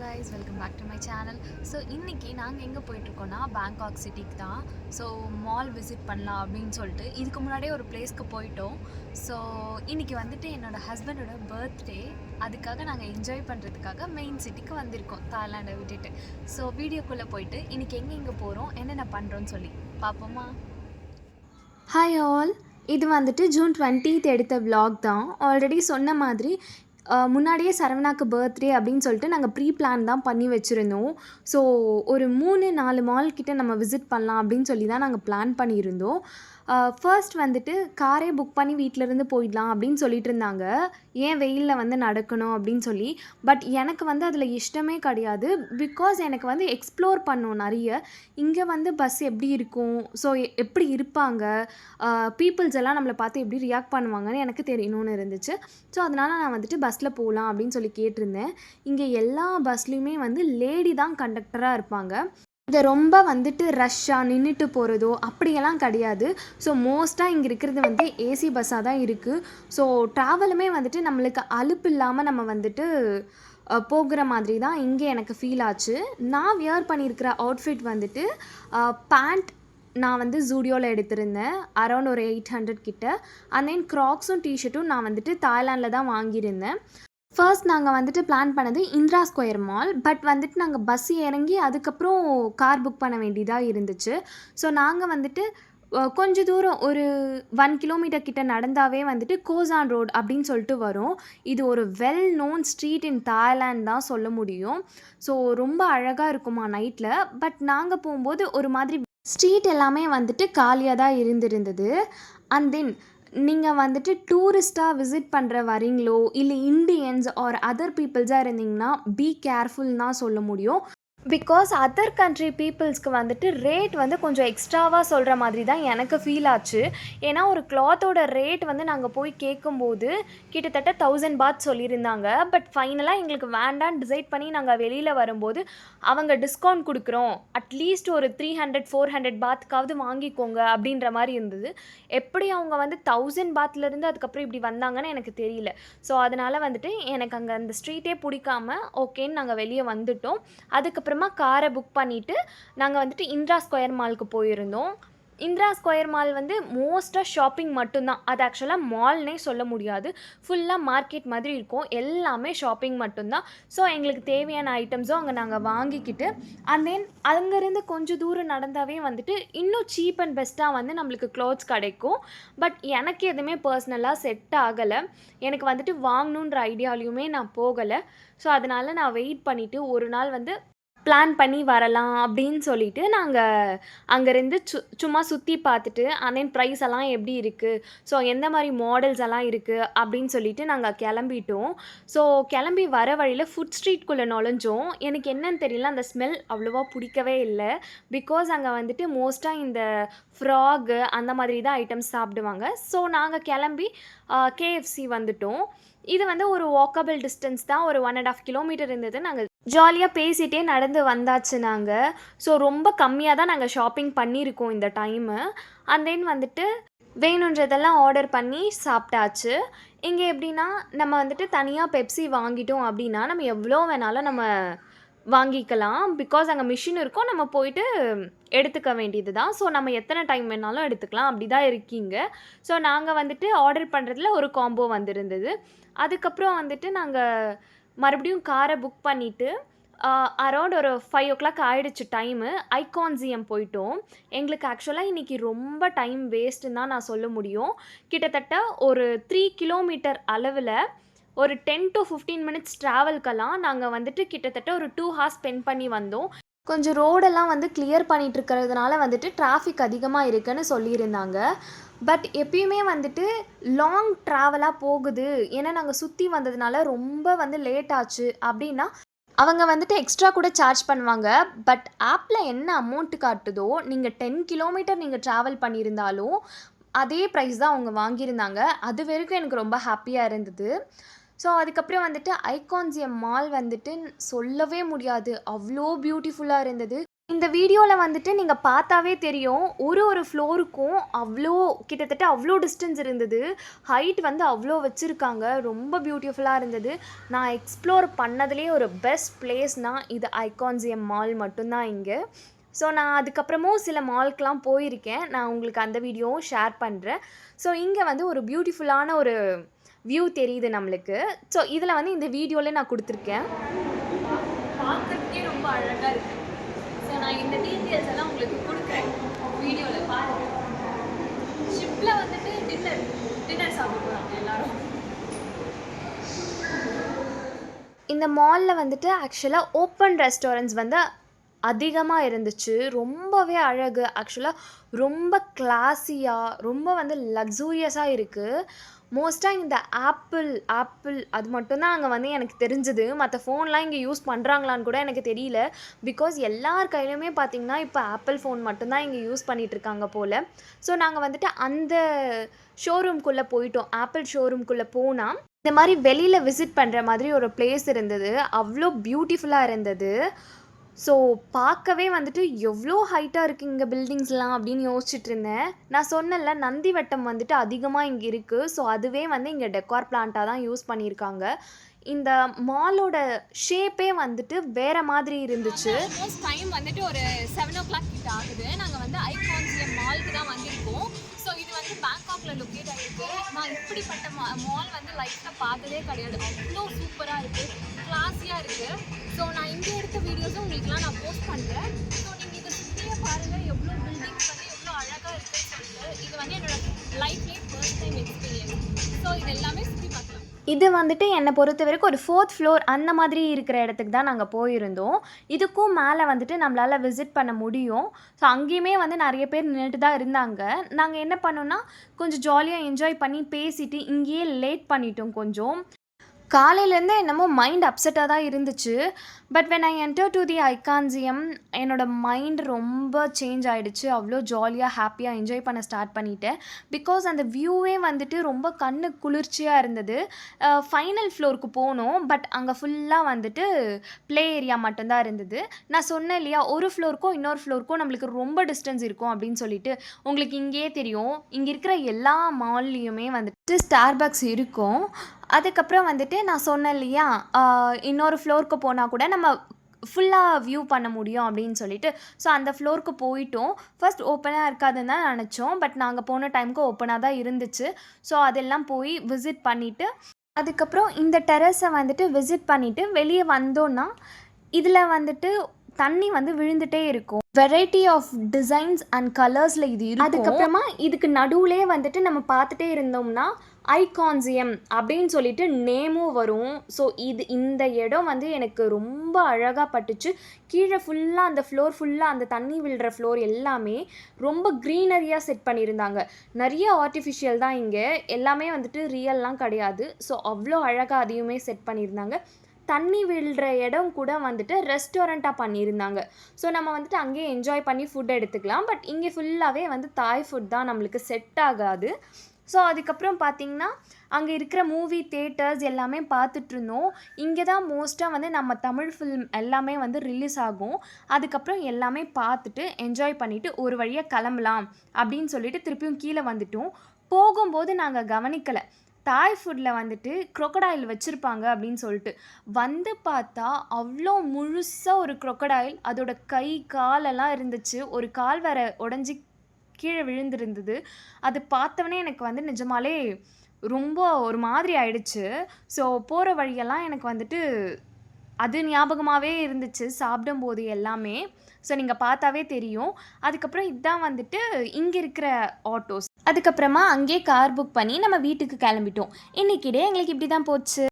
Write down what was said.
Guys welcome back to my channel. So இன்றைக்கி நாங்கள் எங்கே போயிட்டுருக்கோன்னா பேங்காக் சிட்டிக்கு தான். ஸோ மால் விசிட் பண்ணலாம் அப்படின்னு சொல்லிட்டு இதுக்கு முன்னாடியே ஒரு பிளேஸ்க்கு போயிட்டோம். ஸோ இன்றைக்கி வந்துட்டு என்னோடய ஹஸ்பண்டோட பர்த்டே, அதுக்காக நாங்கள் என்ஜாய் பண்ணுறதுக்காக மெயின் சிட்டிக்கு வந்திருக்கோம் தாய்லாண்டை விட்டுட்டு. ஸோ வீடியோக்குள்ளே போயிட்டு இன்றைக்கி எங்கே போகிறோம், என்னென்ன பண்ணுறோன்னு சொல்லி பார்ப்போமா. ஹாய் ஆல், இது வந்துட்டு ஜூன் 20th எடுத்த vlog தான். ஆல்ரெடி சொன்ன மாதிரி முன்னாடியே சரவணாக்கு பர்த்டே அப்படின்னு சொல்லிட்டு நாங்கள் ப்ரீ பிளான் தான் பண்ணி வச்சுருந்தோம். ஸோ ஒரு 3-4 மால் கிட்ட நம்ம விசிட் பண்ணலாம் அப்படின்னு சொல்லி தான் நாங்கள் பிளான் பண்ணியிருந்தோம். ஃபர்ஸ்ட் வந்துட்டு காரே புக் பண்ணி வீட்டிலேருந்து போயிடலாம் அப்படின்னு சொல்லிட்டு இருந்தாங்க, ஏன் வெயிலில் வந்து நடக்கணும் அப்படின்னு சொல்லி. பட் எனக்கு வந்து அதில் இஷ்டமே கிடையாது. பிகாஸ் எனக்கு வந்து எக்ஸ்ப்ளோர் பண்ணணும் நிறைய. இங்கே வந்து பஸ் எப்படி இருக்கும், ஸோ எப்படி இருப்பாங்க, பீப்புள்ஸ் எல்லாம் நம்மளை பார்த்து எப்படி ரியாக்ட் பண்ணுவாங்கன்னு எனக்கு தெரியணும்னு இருந்துச்சு. ஸோ அதனால் நான் வந்துட்டு பஸ்ஸில் போகலாம் அப்படின்னு சொல்லி கேட்டிருந்தேன். இங்கே எல்லா பஸ்லேயுமே வந்து லேடி தான் கண்டக்டராக இருப்பாங்க. இதை ரொம்ப வந்துட்டு ரஷ்ஷாக நின்றுட்டு போகிறதோ அப்படியெல்லாம் கிடையாது. ஸோ மோஸ்ட்டாக இங்கே இருக்கிறது வந்து ஏசி பஸ்ஸாக தான் இருக்குது. ஸோ ட்ராவலுமே வந்துட்டு நம்மளுக்கு அலுப்பு இல்லாமல் நம்ம வந்துட்டு போகிற மாதிரி தான் இங்கே எனக்கு ஃபீல் ஆச்சு. நான் வியர் பண்ணியிருக்கிற அவுட்ஃபிட் வந்துட்டு பேண்ட் நான் வந்து ஜூடியோவில் எடுத்திருந்தேன், அரௌண்ட் ஒரு 800 கிட்ட. அண்ட் தென் க்ராக்ஸும் டிஷர்ட்டும் நான் வந்துட்டு தாய்லாண்டில் தான் வாங்கியிருந்தேன். ஃபர்ஸ்ட் நாங்கள் வந்துட்டு பிளான் பண்ணது இந்திரா ஸ்கொயர் மால். பட் வந்துட்டு நாங்கள் பஸ் இறங்கி அதுக்கப்புறம் கார் புக் பண்ண வேண்டியதாக இருந்துச்சு. ஸோ நாங்கள் வந்துட்டு கொஞ்ச தூரம் ஒரு 1 கிலோமீட்டர் கிட்ட நடந்தாவே வந்துட்டு கோசான் ரோட் அப்படின்னு சொல்லிட்டு வரும். இது ஒரு வெல் நோன் ஸ்ட்ரீட் இன் தாய்லாண்ட் தான் சொல்ல முடியும். ஸோ ரொம்ப அழகாக இருக்குமா நைட்டில். பட் நாங்கள் போகும்போது ஒரு மாதிரி ஸ்ட்ரீட் எல்லாமே வந்துட்டு காலியாக தான் இருந்திருந்தது. அண்ட் தென் நீங்கள் வந்துட்டு டூரிஸ்ட்டாக விசிட் பண்ணுற வரீங்களோ இல்லை இண்டியன்ஸ் ஆர் அதர் பீப்புள்ஸாக இருந்தீங்கன்னா பி கேர்ஃபுல் தான் சொல்ல முடியும். பிகாஸ் அதர் கண்ட்ரி பீப்புள்ஸ்க்கு வந்துட்டு ரேட் வந்து கொஞ்சம் எக்ஸ்ட்ராவாக சொல்கிற மாதிரி தான் எனக்கு ஃபீல் ஆச்சு. ஏன்னா ஒரு கிளாத்தோட ரேட் வந்து நாங்கள் போய் கேட்கும்போது கிட்டத்தட்ட 1000 பாத் சொல்லியிருந்தாங்க. பட் ஃபைனலாக எங்களுக்கு வேண்டான்னு டிசைட் பண்ணி நாங்கள் வெளியில் வரும்போது அவங்க டிஸ்கவுண்ட் கொடுக்குறோம், அட்லீஸ்ட் ஒரு 300-400 பாத்துக்காவது வாங்கிக்கோங்க அப்படின்ற மாதிரி இருந்தது. எப்படி அவங்க வந்து 1000 பாத்லேருந்து அதுக்கப்புறம் இப்படி வந்தாங்கன்னு எனக்கு தெரியல. ஸோ அதனால் வந்துட்டு எனக்கு அங்கே அந்த ஸ்ட்ரீட்டே பிடிக்காம ஓகேன்னு நாங்கள் வெளியே வந்துட்டோம். அதுக்கப்புறமா காரை புக் பண்ணிவிட்டு நாங்கள் வந்துட்டு இந்திரா ஸ்கொயர் மாலுக்கு போயிருந்தோம். இந்திரா ஸ்கொயர் மால் வந்து மோஸ்ட்டாக ஷாப்பிங் மட்டும்தான். அது ஆக்சுவலாக மால்னே சொல்ல முடியாது, ஃபுல்லாக மார்க்கெட் மாதிரி இருக்கும், எல்லாமே ஷாப்பிங் மட்டும்தான். ஸோ எங்களுக்கு தேவையான ஐட்டம்ஸும் அங்கே நாங்கள் வாங்கிக்கிட்டு அண்ட் தென் அங்கேருந்து கொஞ்சம் தூரம் நடந்தாவே வந்துட்டு இன்னும் சீப் அண்ட் பெஸ்ட்டாக வந்து நம்மளுக்கு க்ளாத்ஸ் கிடைக்கும். பட் எனக்கு எதுவுமே பர்சனலாக செட் ஆகலை. எனக்கு வந்துட்டு வாங்கணுன்ற ஐடியாலையுமே நான் போகலை. ஸோ அதனால் நான் வெயிட் பண்ணிவிட்டு ஒரு நாள் வந்து பிளான் பண்ணி வரலாம் அப்படின்னு சொல்லிட்டு நாங்கள் அங்கேருந்து சும்மா சுற்றி பார்த்துட்டு அண்ட் தென் ப்ரைஸ் எல்லாம் எப்படி இருக்குது, ஸோ எந்த மாதிரி மாடல்ஸ் எல்லாம் இருக்குது அப்படின்னு சொல்லிட்டு நாங்கள் கிளம்பிட்டோம். ஸோ கிளம்பி வர வழியில் ஃபுட் ஸ்ட்ரீட்குள்ளே நுழைஞ்சோம். எனக்கு என்னன்னு தெரியல, அந்த ஸ்மெல் அவ்வளோவா பிடிக்கவே இல்லை. பிகாஸ் அங்கே வந்துட்டு மோஸ்ட்டாக இந்த ஃப்ராகு அந்த மாதிரி தான் ஐட்டம்ஸ் சாப்பிடுவாங்க. ஸோ நாங்கள் கிளம்பி கேஎஃப்சி வந்துட்டோம். இது வந்து ஒரு வாக்கபிள் டிஸ்டன்ஸ் தான், ஒரு 1.5 கிலோமீட்டர் இருந்தது. நாங்கள் ஜாலியாக பேசிகிட்டே நடந்து வந்தாச்சு நாங்கள். ஸோ ரொம்ப கம்மியாக தான் நாங்கள் ஷாப்பிங் பண்ணியிருக்கோம் இந்த டைமு. அண்ட் தென் வந்துட்டு வேணுன்றதெல்லாம் ஆர்டர் பண்ணி சாப்பிட்டாச்சு. இங்கே எப்படின்னா நம்ம வந்துட்டு தனியாக பெப்சி வாங்கிட்டோம் அப்படின்னா நம்ம எவ்வளோ வேணாலும் நம்ம வாங்கிக்கலாம். பிகாஸ் அங்கே மிஷின் இருக்கும், நம்ம போயிட்டு எடுத்துக்க வேண்டியது தான். ஸோ நம்ம எத்தனை டைம் வேணாலும் எடுத்துக்கலாம், அப்படி தான் இருக்கீங்க. ஸோ நாங்கள் வந்துட்டு ஆர்டர் பண்ணுறதுல ஒரு காம்போ வந்திருந்தது. அதுக்கப்புறம் வந்துட்டு நாங்கள் மறுபடியும் காரை புக் பண்ணிவிட்டு அரௌண்ட் ஒரு 5 o'clock ஆகிடுச்சு டைமு. ஐகான்சியம் போயிட்டோம். எங்களுக்கு ஆக்சுவலாக இன்றைக்கி ரொம்ப டைம் வேஸ்ட்டுன்னு தான் நான் சொல்ல முடியும். கிட்டத்தட்ட ஒரு 3 கிலோமீட்டர் அளவில் ஒரு 10 to 15 மினிட்ஸ் ட்ராவல்க்கெல்லாம் நாங்கள் வந்துட்டு கிட்டத்தட்ட ஒரு 2 hours ஸ்பெண்ட் பண்ணி வந்தோம். கொஞ்சம் ரோடெல்லாம் வந்து கிளியர் பண்ணிகிட்டு இருக்கிறதுனால வந்துட்டு டிராஃபிக் அதிகமாக இருக்குன்னு சொல்லியிருந்தாங்க. பட் எப்பயுமே வந்துட்டு லாங் ட்ராவலாக போகுது, ஏன்னா நாங்கள் சுற்றி வந்ததுனால ரொம்ப வந்து லேட் ஆச்சு அப்படின்னா அவங்க வந்துட்டு எக்ஸ்ட்ரா கூட சார்ஜ் பண்ணுவாங்க. பட் ஆப்பில் என்ன அமௌண்ட்டு காட்டுதோ, நீங்கள் 10 கிலோமீட்டர் நீங்கள் ட்ராவல் பண்ணியிருந்தாலும் அதே ப்ரைஸ் தான் அவங்க வாங்கியிருந்தாங்க. அது வரைக்கும் எனக்கு ரொம்ப ஹாப்பியாக இருந்தது. ஸோ அதுக்கப்புறம் வந்துட்டு ஐகான்சியம் மால் வந்துட்டு சொல்லவே முடியாது, அவ்வளோ பியூட்டிஃபுல்லாக இருந்தது. இந்த வீடியோவில் வந்துட்டு நீங்கள் பார்த்தாவே தெரியும், ஒரு ஃப்ளோருக்கும் கிட்டத்தட்ட அவ்வளோ டிஸ்டன்ஸ் இருந்தது. ஹைட் வந்து அவ்வளோ வச்சுருக்காங்க. ரொம்ப பியூட்டிஃபுல்லாக இருந்தது. நான் எக்ஸ்ப்ளோர் பண்ணதுலேயே ஒரு பெஸ்ட் பிளேஸ்னால் இது ஐகான்சியம் மால் மட்டும்தான் இங்கே. ஸோ நான் அதுக்கப்புறமும் சில மால்க்கெலாம் போயிருக்கேன். நான் உங்களுக்கு அந்த வீடியோவும் ஷேர் பண்ணுறேன். ஸோ இங்கே வந்து ஒரு பியூட்டிஃபுல்லான ஒரு வியூ தெரியுது நம்மளுக்கு. ஸோ இதில் வந்து இந்த வீடியோவில் நான் கொடுத்துருக்கேன். பார்க்குறதுக்கே ரொம்ப அழகாக இருக்குது. ஸோ நான் இந்த டீட்டெயில்ஸ் எல்லாம் உங்களுக்கு கொடுக்குறேன் வீடியோவில் பாருங்கள். ஷிப்பில் வந்துட்டு டின்னர் சாப்பிட போகிறாங்க எல்லோரும். இந்த மாலில் வந்துட்டு ஆக்சுவலாக ஓப்பன் ரெஸ்டாரண்ட்ஸ் வந்து அதிகமாக இருந்துச்சு. ரொம்பவே அழகு. ஆக்சுவலாக ரொம்ப கிளாஸியாக, ரொம்ப வந்து லக்ஸூரியஸாக இருக்குது. மோஸ்ட்டாக இந்த ஆப்பிள் அது மட்டும்தான் அங்கே வந்து எனக்கு தெரிஞ்சது. மற்ற ஃபோன்லாம் இங்கே யூஸ் பண்ணுறாங்களான்னு கூட எனக்கு தெரியல. பிகாஸ் எல்லார் கையிலுமே பார்த்திங்கன்னா இப்போ ஆப்பிள் ஃபோன் மட்டும்தான் இங்கே யூஸ் பண்ணிகிட்ருக்காங்க போல். ஸோ நாங்கள் வந்துட்டு அந்த ஷோரூம்குள்ளே போயிட்டோம். ஆப்பிள் ஷோரூம்குள்ளே போனால் இந்த மாதிரி வெளியில் விசிட் பண்ணுற மாதிரி ஒரு பிளேஸ் இருந்தது. அவ்வளோ பியூட்டிஃபுல்லாக இருந்தது. ஸோ பார்க்கவே வந்துட்டு எவ்வளோ ஹைட்டாக இருக்குது இங்கே பில்டிங்ஸ்லாம் அப்படின்னு யோசிச்சுட்டு இருந்தேன். நான் சொன்னேன்ல, நந்திவட்டம் வந்துட்டு அதிகமாக இங்கே இருக்குது. ஸோ அதுவே வந்து இங்கே டெக்கார் பிளான்ட்டாக தான் யூஸ் பண்ணியிருக்காங்க. இந்த மாலோட ஷேப்பே வந்துட்டு வேறு மாதிரி இருந்துச்சு. ஆல்மோஸ்ட் டைம் வந்துட்டு ஒரு 7 o'clock கிட்ட ஆகுது. நாங்கள் வந்து ஐகான்சியம் மாலுக்கு தான் வந்திருக்கோம். ஸோ இது வந்து பேங்காக்கில் லொக்கேட் ஆகிருக்கு. நான் இப்படிப்பட்ட மால் வந்து லைஃப்பில் பார்த்ததே கிடையாது. அவ்வளோ சூப்பராக இருக்குது, கிளாஸியாக இருக்குது. ஸோ நான் இங்கே எடுத்த வீடியோஸும் உங்களுக்குலாம் நான் போஸ்ட் பண்ணுறேன். ஸோ நீங்கள் இதை சுற்றியே பாருங்கள், எவ்வளோ பில்டிங்ஸ் வந்து எவ்வளோ அழகாக இருக்குன்னு சொல்லிட்டு. இது வந்து என்னோடய லைஃப்லேயே ஃபர்ஸ்ட் டைம் எக்ஸ்பீரியன்ஸ். ஸோ இது எல்லாமே சுற்றி பார்க்கலாம். இது வந்துட்டு என்னை பொறுத்த வரைக்கும் ஒரு 4th ஃப்ளோர் அந்த மாதிரி இருக்கிற இடத்துக்கு தான் நாங்கள் போயிருந்தோம். இதுக்கும் மேலே வந்துட்டு நம்மளால் விசிட் பண்ண முடியும். ஸோ அங்கேயுமே வந்து நிறைய பேர் நின்றுட்டு தான் இருந்தாங்க. நாங்கள் என்ன பண்ணோன்னா கொஞ்சம் ஜாலியாக என்ஜாய் பண்ணி பேசிட்டு இங்கேயே லேட் பண்ணிட்டோம் கொஞ்சம். காலையிலேருந்தே என்னமோ மைண்ட் அப்செட்டாக தான் இருந்துச்சு. But when I enter to the ஐகான்சியம் என்னோடய மைண்ட் ரொம்ப சேஞ்ச் ஆகிடுச்சு. அவ்வளோ ஜாலியாக ஹாப்பியாக என்ஜாய் பண்ண ஸ்டார்ட் பண்ணிட்டேன். பிகாஸ் அந்த வியூவே வந்துட்டு ரொம்ப கண்ணு குளிர்ச்சியாக இருந்தது. ஃபைனல் ஃப்ளோருக்கு போனோம். பட் அங்கே ஃபுல்லாக வந்துட்டு ப்ளே ஏரியா மட்டும்தான் இருந்தது. நான் சொன்னேன் இல்லையா, ஒரு ஃப்ளோருக்கும் இன்னொரு ஃப்ளோருக்கும் நம்மளுக்கு ரொம்ப டிஸ்டன்ஸ் இருக்கும் அப்படின்னு சொல்லிட்டு. உங்களுக்கு இங்கேயே தெரியும், இங்கே இருக்கிற எல்லா மால்லையுமே வந்துட்டு ஸ்டார்பக்ஸ் இருக்கும். அதுக்கப்புறம் வந்துட்டு நான் சொன்னேன் இல்லையா, இன்னொரு ஃப்ளோருக்கு போனால் கூட நம்ம ஃபுல்லாக வியூ பண்ண முடியும் அப்படின்னு சொல்லிட்டு. ஸோ அந்த ஃப்ளோருக்கு போயிட்டோம். ஃபர்ஸ்ட் ஓப்பனாக இருக்காதுன்னு தான் நினச்சோம். பட் நாங்கள் போன டைமுக்கு ஓப்பனாக தான் இருந்துச்சு. ஸோ அதெல்லாம் போய் விசிட் பண்ணிவிட்டு அதுக்கப்புறம் இந்த டெரஸை வந்துட்டு விசிட் பண்ணிவிட்டு வெளியே வந்தோன்னா இதில் வந்துட்டு தண்ணி வந்து விழுந்துட்டே இருக்கும். வெரைட்டி ஆஃப் டிசைன்ஸ் அண்ட் கலர்ஸில் இது இருக்கும். அதுக்கப்புறமா இதுக்கு நடுவுலே வந்துட்டு நம்ம பார்த்துட்டே இருந்தோம்னா ஐகான்சியம் அப்படின்னு சொல்லிட்டு நேமும் வரும். ஸோ இந்த இடம் வந்து எனக்கு ரொம்ப அழகாக பட்டுச்சு. கீழே ஃபுல்லாக அந்த ஃப்ளோர் ஃபுல்லாக அந்த தண்ணி விழுற ஃப்ளோர் எல்லாமே ரொம்ப க்ரீனரியாக செட் பண்ணியிருந்தாங்க. நிறைய ஆர்டிஃபிஷியல் தான் இங்கே, எல்லாமே வந்துட்டு ரியல்லாம் கிடையாது. ஸோ அவ்வளோ அழகாக அதையுமே செட் பண்ணியிருந்தாங்க. தண்ணி விழுற இடம் கூட வந்துட்டு ரெஸ்டாரண்ட்டாக பண்ணியிருந்தாங்க. ஸோ நம்ம வந்துட்டு அங்கேயே என்ஜாய் பண்ணி ஃபுட் எடுத்துக்கலாம். பட் இங்கே ஃபுல்லாகவே வந்து தாய் ஃபுட் தான் நம்மளுக்கு செட் ஆகாது. ஸோ அதுக்கப்புறம் பார்த்திங்கன்னா அங்கே இருக்கிற மூவி தியேட்டர்ஸ் எல்லாமே பார்த்துட்ருந்தோம். இங்கே தான் மோஸ்ட்டாக வந்து நம்ம தமிழ் ஃபில்ம் எல்லாமே வந்து ரிலீஸ் ஆகும். அதுக்கப்புறம் எல்லாமே பார்த்துட்டு என்ஜாய் பண்ணிவிட்டு ஒரு வழியாக கிளம்பலாம் அப்படின்னு சொல்லிட்டு திருப்பியும் கீழே வந்துட்டோம். போகும்போது நாங்கள் கவனிக்கலை, தாய் ஃபுட்டில் வந்துட்டு க்ரொக்கடைல் வச்சுருப்பாங்க அப்படின்னு சொல்லிட்டு. வந்து பார்த்தா அவ்வளோ முழுசாக ஒரு க்ரொக்கடைல், அதோட கை காலெல்லாம் இருந்துச்சு. ஒரு கால் வேற உடஞ்சி கீழே விழுந்திருந்தது. அது பார்த்தவொடனே எனக்கு வந்து நிஜமாலே ரொம்ப ஒரு மாதிரி ஆயிடுச்சு. ஸோ போகிற வழியெல்லாம் எனக்கு வந்துட்டு அது ஞாபகமாகவே இருந்துச்சு சாப்பிடும்போது எல்லாமே. ஸோ நீங்கள் பார்த்தாவே தெரியும். அதுக்கப்புறம் இதுதான் வந்துட்டு இங்கே இருக்கிற ஆட்டோஸ். அதுக்கப்புறமா அங்கேயே கார் புக் பண்ணி நம்ம வீட்டுக்கு கிளம்பிட்டோம். இன்றைக்கி டே எங்களுக்கு இப்படி தான் போச்சு.